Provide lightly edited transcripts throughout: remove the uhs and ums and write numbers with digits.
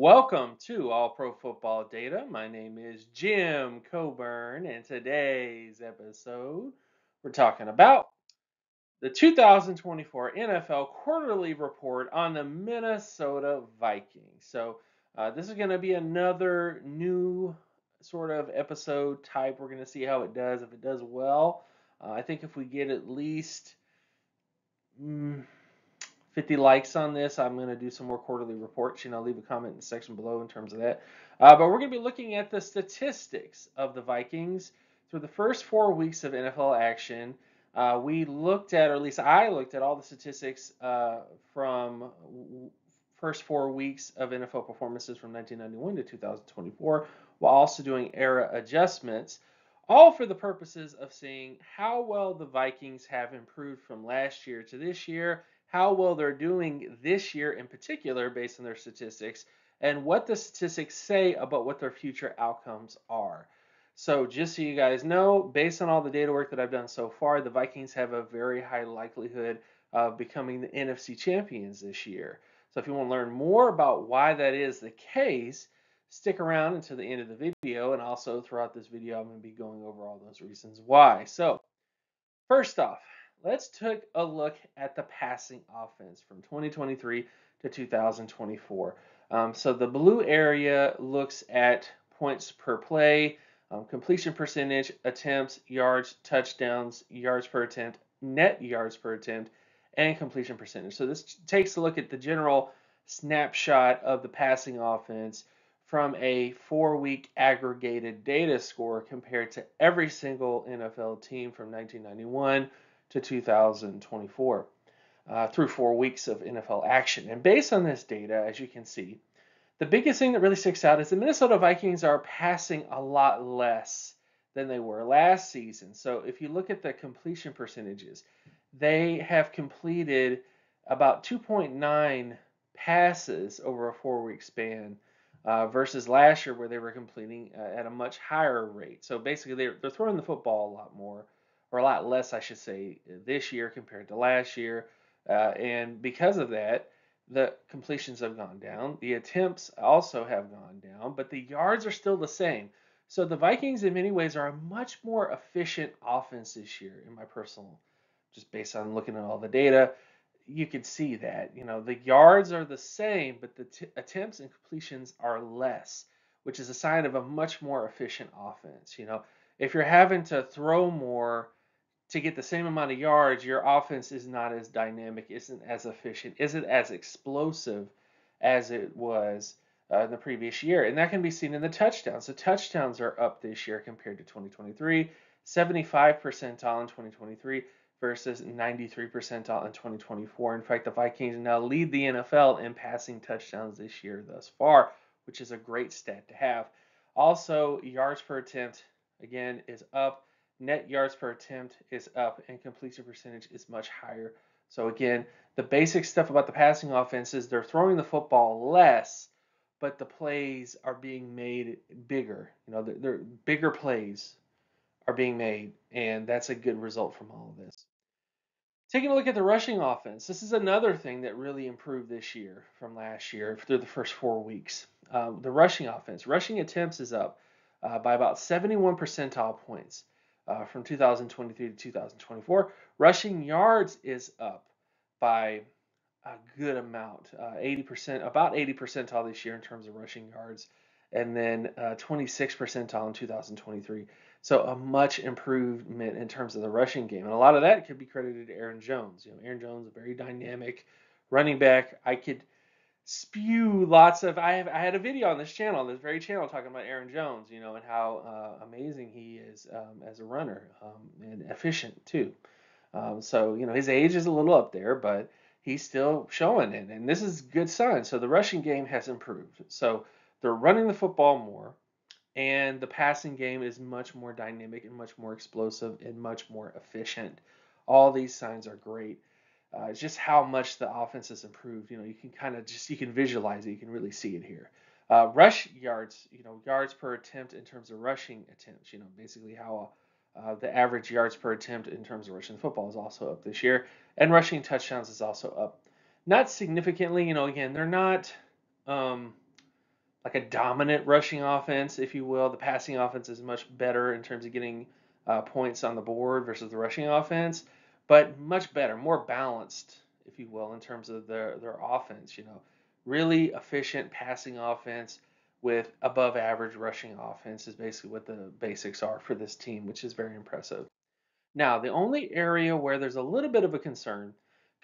Welcome to All Pro Football Data. My name is Jim Cobern, and today's episode we're talking about the 2024 NFL quarterly report on the Minnesota Vikings. This is going to be another new sort of episode type. We're going to see how it does. If it does well, I think if we get at least 50 likes on this, I'm going to do some more quarterly reports. Leave a comment in the section below in terms of that. But we're going to be looking at the statistics of the Vikings through the first 4 weeks of NFL action. We looked at, or at least I looked at all the statistics from first 4 weeks of NFL performances from 1991 to 2024, while also doing era adjustments, all for the purposes of seeing how well the Vikings have improved from last year to this year, how well they're doing this year in particular based on their statistics, and what the statistics say about what their future outcomes are. So just so you guys know, based on all the data work that I've done so far, the Vikings have a very high likelihood of becoming the NFC Champions this year. So if you want to learn more about why that is the case, stick around until the end of the video, and also throughout this video I'm going to be going over all those reasons why. So first off, let's take a look at the passing offense from 2023 to 2024. So the blue area looks at points per play, completion percentage, attempts, yards, touchdowns, yards per attempt, net yards per attempt, and completion percentage. So this takes a look at the general snapshot of the passing offense from a 4-week aggregated data score compared to every single NFL team from 1991 to 2024 through 4 weeks of NFL action. And based on this data, as you can see, the biggest thing that really sticks out is the Minnesota Vikings are passing a lot less than they were last season. So if you look at the completion percentages, they have completed about 2.9 passes over a 4-week span versus last year where they were completing at a much higher rate. So basically they're throwing the football a lot more, or a lot less, I should say, this year compared to last year. And because of that, the completions have gone down. The attempts also have gone down, but the yards are still the same. So the Vikings, in many ways, are a much more efficient offense this year, in my personal, just based on looking at all the data. You could see that. The yards are the same, but the attempts and completions are less, which is a sign of a much more efficient offense. If you're having to throw more to get the same amount of yards, your offense is not as dynamic, isn't as efficient, isn't as explosive as it was in the previous year. And that can be seen in the touchdowns. The touchdowns are up this year compared to 2023, 75 percentile in 2023 versus 93 percentile in 2024. In fact, the Vikings now lead the NFL in passing touchdowns this year thus far, which is a great stat to have. Also, yards per attempt, again, is up. Net yards per attempt is up, and completion percentage is much higher. So again, the basic stuff about the passing offense is they're throwing the football less, but the plays are being made bigger. They're bigger plays are being made, and that's a good result from all of this. Taking a look at the rushing offense, this is another thing that really improved this year from last year through the first 4 weeks. The rushing offense, rushing attempts is up by about 71 percentile points from 2023 to 2024. Rushing yards is up by a good amount, 80%, about 80 percentile this year in terms of rushing yards, and then 26 percentile in 2023. So a much improvement in terms of the rushing game, and a lot of that could be credited to Aaron Jones. Aaron Jones, a very dynamic running back. I could spew lots of. I had a video on this channel, this very channel, talking about Aaron Jones, and how amazing he is as a runner and efficient too. So his age is a little up there, but he's still showing it, and this is a good sign. So the rushing game has improved. So they're running the football more, and the passing game is much more dynamic and much more explosive and much more efficient. All these signs are great. It's just how much the offense has improved. You can kind of you can visualize it. You can really see it here. Rush yards, yards per attempt in terms of rushing attempts. Basically how the average yards per attempt in terms of rushing the football is also up this year, and rushing touchdowns is also up. Not significantly. Again, they're not. like a dominant rushing offense, if you will. The passing offense is much better in terms of getting points on the board versus the rushing offense, but much better, more balanced, if you will, in terms of their offense. Really efficient passing offense with above average rushing offense is basically what the basics are for this team, which is very impressive. Now, the only area where there's a little bit of a concern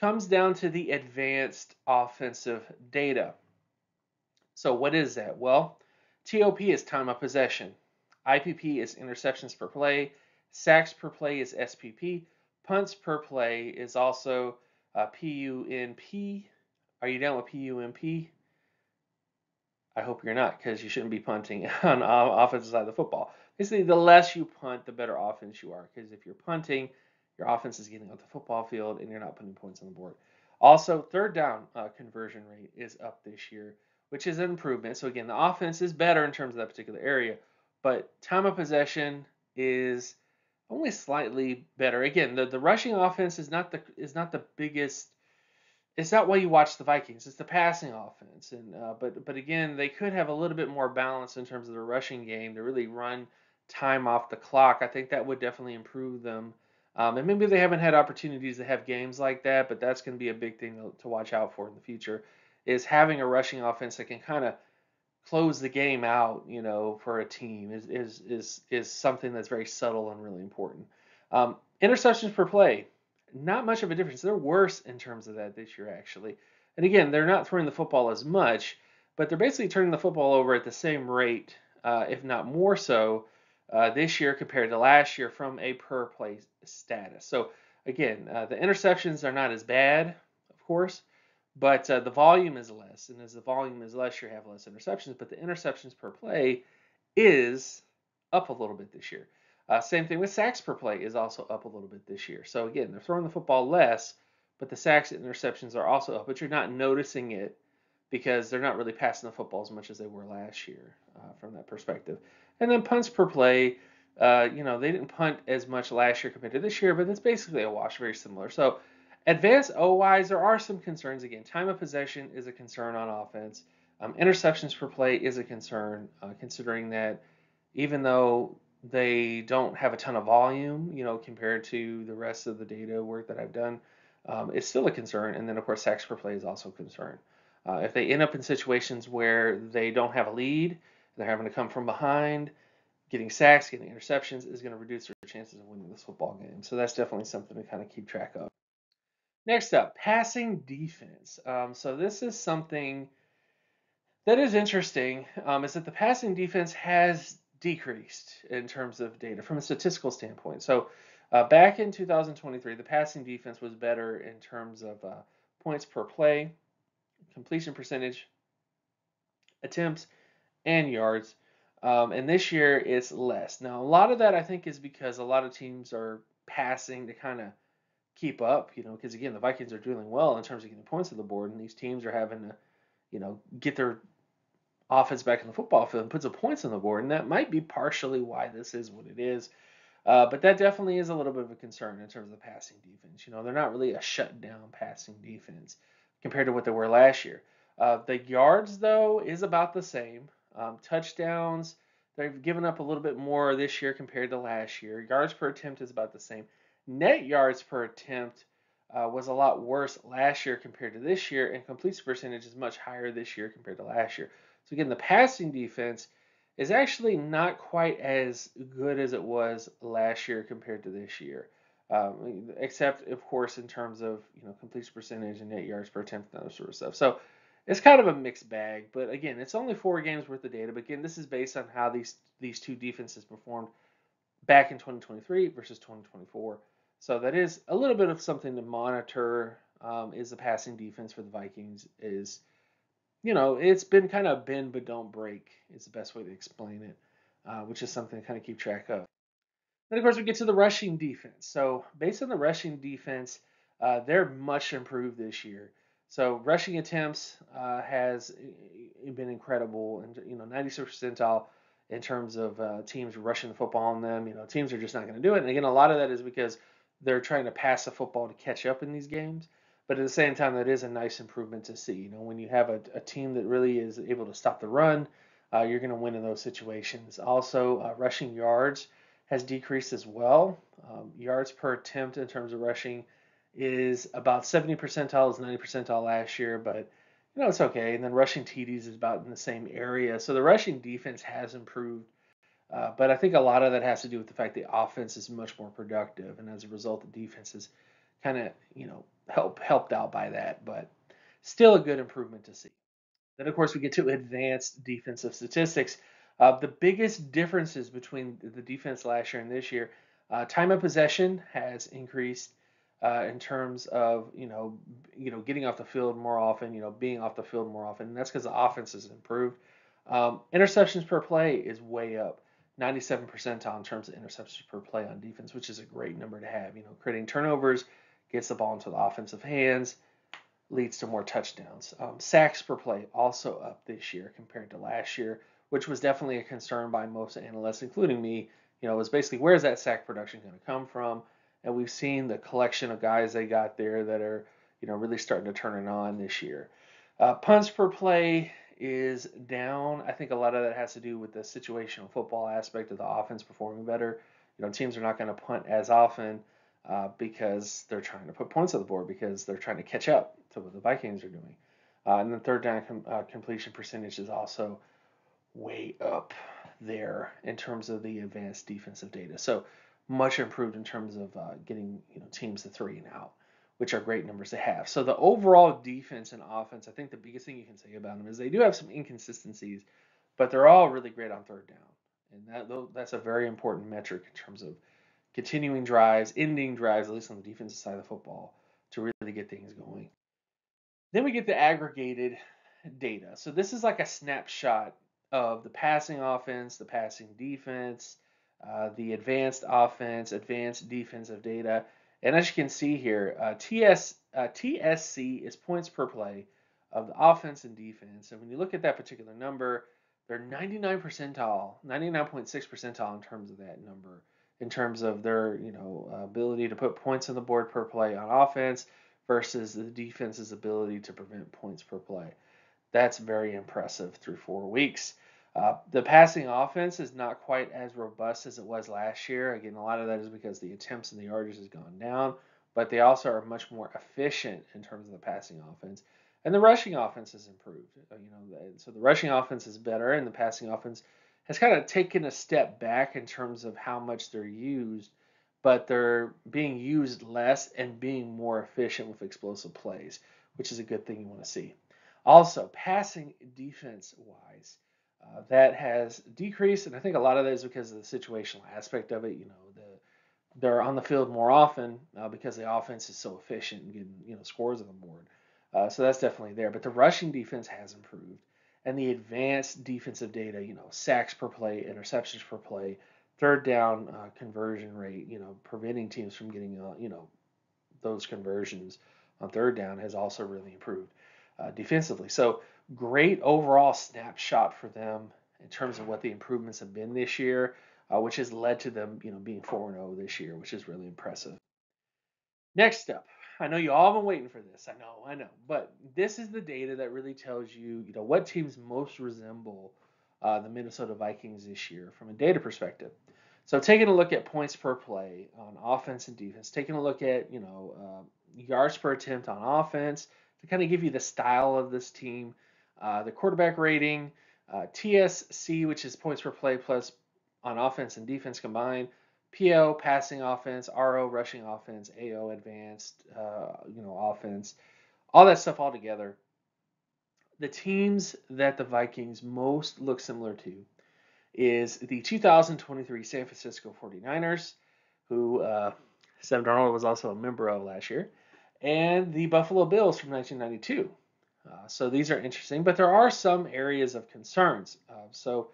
comes down to the advanced offensive data. So what is that? Well, TOP is time of possession. IPP is interceptions per play. Sacks per play is SPP. Punts per play is also PUNP. Are you down with PUMP? I hope you're not, because you shouldn't be punting on offensive side of the football. Basically, the less you punt, the better offense you are. Because if you're punting, your offense is getting off the football field and you're not putting points on the board. Also, third down conversion rate is up this year, which is an improvement. So again, the offense is better in terms of that particular area, but time of possession is only slightly better. Again, the rushing offense is not the biggest. It's not why you watch the Vikings. It's the passing offense, and but again, they could have a little bit more balance in terms of the rushing game to really run time off the clock. I think that would definitely improve them. And maybe they haven't had opportunities to have games like that, but that's going to be a big thing to watch out for in the future. Is having a rushing offense that can kind of close the game out, for a team is something that's very subtle and really important. Interceptions per play, not much of a difference. They're worse in terms of that this year, actually. And again, they're not throwing the football as much, but they're basically turning the football over at the same rate, if not more so, this year compared to last year from a per play status. So again, the interceptions are not as bad, of course, but the volume is less, and as the volume is less, you have less interceptions. But the interceptions per play is up a little bit this year. Same thing with sacks per play is also up a little bit this year. So again, they're throwing the football less, but the sacks and interceptions are also up. But you're not noticing it because they're not really passing the football as much as they were last year from that perspective. And then punts per play, they didn't punt as much last year compared to this year, but it's basically a wash, very similar. So advanced O-wise, there are some concerns. Again, time of possession is a concern on offense. Interceptions per play is a concern, considering that even though they don't have a ton of volume, compared to the rest of the data work that I've done, it's still a concern. And then, of course, sacks per play is also a concern. If they end up in situations where they don't have a lead, they're having to come from behind, getting sacks, getting interceptions is going to reduce their chances of winning this football game. So that's definitely something to kind of keep track of. Next up, passing defense. So this is something that is interesting, is that the passing defense has decreased in terms of data from a statistical standpoint. So back in 2023, the passing defense was better in terms of points per play, completion percentage, attempts, and yards. And this year it's less. Now, a lot of that I think is because a lot of teams are passing to kind of keep up, because again, the Vikings are doing well in terms of getting points on the board, and these teams are having to, get their offense back in the football field and put some points on the board, and that might be partially why this is what it is. But that definitely is a little bit of a concern in terms of the passing defense. They're not really a shutdown passing defense compared to what they were last year. The yards, though, is about the same. Touchdowns, they've given up a little bit more this year compared to last year. Yards per attempt is about the same. Net yards per attempt was a lot worse last year compared to this year, and completion percentage is much higher this year compared to last year. So again, the passing defense is actually not quite as good as it was last year compared to this year, except of course in terms of completion percentage and net yards per attempt and that sort of stuff. So it's kind of a mixed bag, but again, it's only 4 games worth of data. But again, this is based on how these two defenses performed back in 2023 versus 2024. So that is a little bit of something to monitor. Is the passing defense for the Vikings is it's been kind of bend but don't break is the best way to explain it, which is something to kind of keep track of. Then, of course, we get to the rushing defense. So, based on the rushing defense, they're much improved this year. So, rushing attempts has been incredible, and 96th percentile in terms of teams rushing the football on them. Teams are just not going to do it. And again, a lot of that is because they're trying to pass the football to catch up in these games. But at the same time, that is a nice improvement to see. When you have a team that really is able to stop the run, you're going to win in those situations. Also, rushing yards has decreased as well. Yards per attempt in terms of rushing is about 70 percentiles, 90 percentile last year, but it's okay. And then rushing TDs is about in the same area. So the rushing defense has improved, but I think a lot of that has to do with the fact the offense is much more productive, and as a result, the defense is kind of helped out by that. But still a good improvement to see. Then, of course, we get to advanced defensive statistics. The biggest differences between the defense last year and this year, time of possession has increased in terms of getting off the field more often, being off the field more often. And that's because the offense has improved. Interceptions per play is way up, 97 percentile in terms of interceptions per play on defense, which is a great number to have. Creating turnovers, gets the ball into the offensive hands, leads to more touchdowns. Sacks per play also up this year compared to last year, which was definitely a concern by most analysts, including me. It was basically, where's that sack production going to come from? And we've seen the collection of guys they got there that are, really starting to turn it on this year. Punts per play is down. I think a lot of that has to do with the situational football aspect of the offense performing better. Teams are not going to punt as often because they're trying to put points on the board because they're trying to catch up to what the Vikings are doing. And then third down completion percentage is also way up there in terms of the advanced defensive data. So much improved in terms of getting teams to 3 and out, which are great numbers to have. So the overall defense and offense, I think the biggest thing you can say about them is they do have some inconsistencies, but they're all really great on third down. And that's a very important metric in terms of continuing drives, ending drives, at least on the defensive side of the football, to really get things going. Then we get the aggregated data. So this is like a snapshot of the passing offense, the passing defense, the advanced offense, advanced defensive data. And as you can see here, TSC is points per play of the offense and defense. And when you look at that particular number, they're 99 percentile, 99.6 percentile in terms of that number, in terms of their ability to put points on the board per play on offense versus the defense's ability to prevent points per play. That's very impressive through 4 weeks. The passing offense is not quite as robust as it was last year. Again, a lot of that is because the attempts and the yardage has gone down, but they also are much more efficient in terms of the passing offense. And the rushing offense has improved. So the rushing offense is better, and the passing offense has kind of taken a step back in terms of how much they're used, but they're being used less and being more efficient with explosive plays, which is a good thing you want to see. Also, passing defense-wise, that has decreased, and I think a lot of that is because of the situational aspect of it. They're on the field more often because the offense is so efficient and getting scores on the board. So that's definitely there. But the rushing defense has improved, and the advanced defensive data, sacks per play, interceptions per play, third down conversion rate, preventing teams from getting those conversions on third down has also really improved defensively. So great overall snapshot for them in terms of what the improvements have been this year, which has led to them, being 4-0 this year, which is really impressive. Next up, I know you all have been waiting for this. I know, but this is the data that really tells you, what teams most resemble the Minnesota Vikings this year from a data perspective. So taking a look at points per play on offense and defense, taking a look at yards per attempt on offense to kind of give you the style of this team, the quarterback rating, TSC, which is points per play plus on offense and defense combined, PO passing offense, RO rushing offense, AO advanced offense, all that stuff all together. The teams that the Vikings most look similar to is the 2023 San Francisco 49ers, who Sam Darnold was also a member of last year, and the Buffalo Bills from 1992. So these are interesting, but there are some areas of concerns. So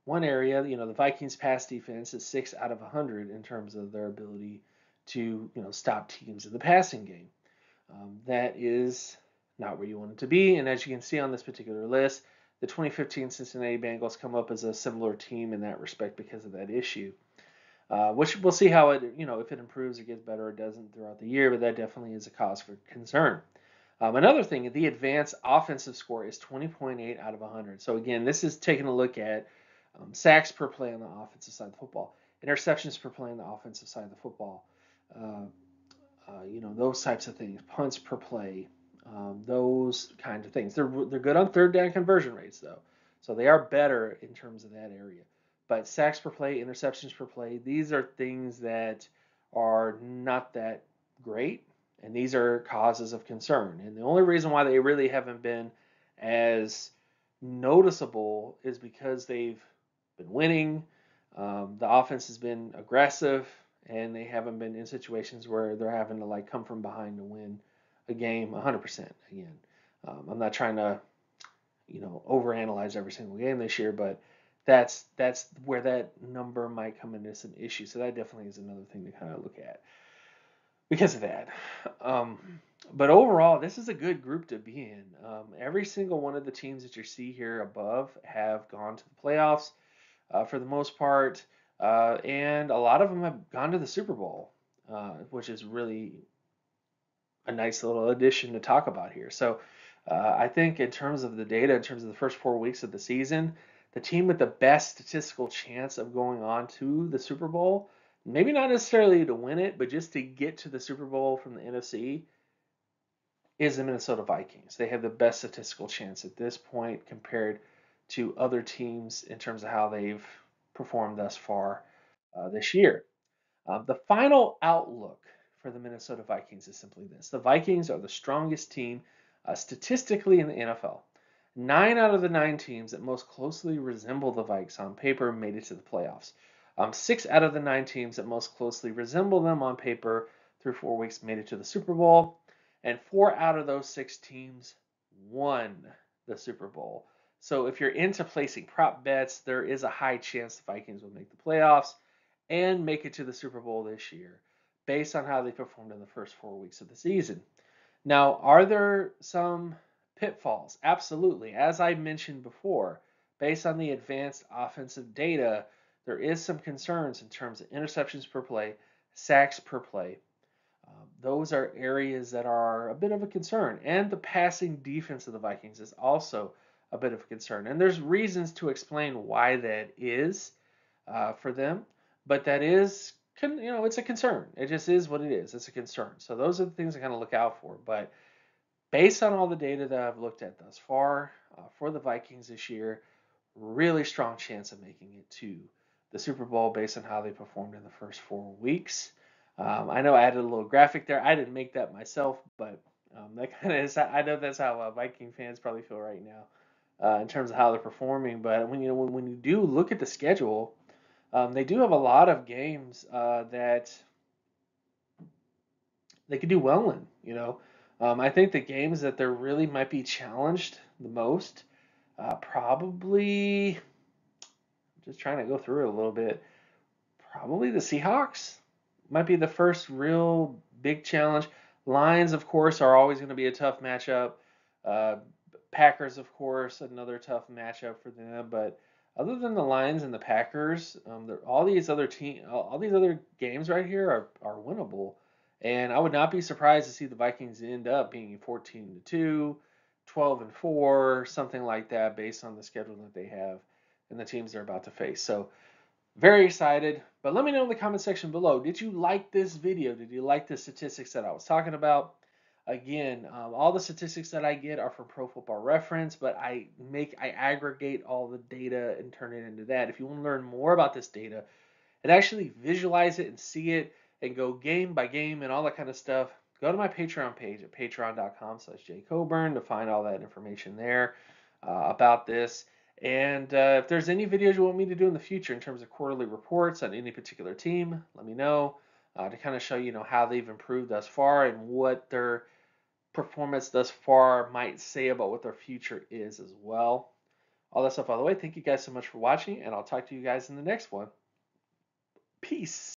one area, the Vikings pass defense is 6 out of 100 in terms of their ability to, stop teams in the passing game. That is not where you want it to be. And as you can see on this particular list, the 2015 Cincinnati Bengals come up as a similar team in that respect because of that issue. Which we'll see how it, if it improves or gets better or doesn't throughout the year, but that definitely is a cause for concern. Another thing, the advanced offensive score is 20.8 out of 100. So again, this is taking a look at sacks per play on the offensive side of the football, interceptions per play on the offensive side of the football, uh, those types of things, punts per play, those kind of things. They're good on third down conversion rates though, so they are better in terms of that area. But sacks per play, interceptions per play, these are things that are not that great, and these are causes of concern. And the only reason why they really haven't been as noticeable is because they've been winning. The offense has been aggressive, and they haven't been in situations where they're having to like come from behind to win a game 100%. Again, I'm not trying to overanalyze every single game this year, but that's where that number might come in as an issue. So that definitely is another thing to kind of look at because of that. Um, but overall, this is a good group to be in. Every single one of the teams that you see here above have gone to the playoffs for the most part, and a lot of them have gone to the Super Bowl, which is really a nice little addition to talk about here. So I think in terms of the data, in terms of the first 4 weeks of the season, the team with the best statistical chance of going on to the Super Bowl, maybe not necessarily to win it, but just to get to the Super Bowl from the NFC, is the Minnesota Vikings. They have the best statistical chance at this point compared to other teams in terms of how they've performed thus far this year. The final outlook for the Minnesota Vikings is simply this: the Vikings are the strongest team statistically in the NFL. 9 out of the 9 teams that most closely resemble the Vikes on paper made it to the playoffs. 6 out of the 9 teams that most closely resemble them on paper through 4 weeks made it to the Super Bowl. And 4 out of those 6 teams won the Super Bowl. So if you're into placing prop bets, there is a high chance the Vikings will make the playoffs and make it to the Super Bowl this year based on how they performed in the first 4 weeks of the season. Now, are there some pitfalls? Absolutely. As I mentioned before, based on the advanced offensive data, there is some concerns in terms of interceptions per play, sacks per play. Those are areas that are a bit of a concern. And the passing defense of the Vikings is also a bit of a concern. And there's reasons to explain why that is for them, but that is, it's a concern. It just is what it is. It's a concern. So those are the things I kind of look out for. But based on all the data that I've looked at thus far for the Vikings this year, really strong chance of making it to the Super Bowl based on how they performed in the first 4 weeks. I know I added a little graphic there. I didn't make that myself, but that kind of is. I know that's how Viking fans probably feel right now in terms of how they're performing. But when you do look at the schedule, they do have a lot of games that they could do well in. I think the games that they really might be challenged the most, probably, just trying to go through it a little bit, probably the Seahawks might be the first real big challenge. Lions, of course, are always going to be a tough matchup. Uh, Packers, of course, another tough matchup for them. But other than the Lions and the Packers, all these other games right here are winnable. And I would not be surprised to see the Vikings end up being 14-2, 12-4, something like that, based on the schedule that they have and the teams they're about to face. So very excited. But let me know in the comment section below. Did you like this video? Did you like the statistics that I was talking about? Again, all the statistics that I get are from Pro Football Reference, but I aggregate all the data and turn it into that. If you want to learn more about this data and actually visualize it and see it and go game by game and all that kind of stuff, go to my Patreon page at patreon.com/jcoburn to find all that information there about this. And if there's any videos you want me to do in the future in terms of quarterly reports on any particular team, let me know to kind of show how they've improved thus far and what their performance thus far might say about what their future is as well. All that stuff by the way. Thank you guys so much for watching, and I'll talk to you guys in the next one. Peace.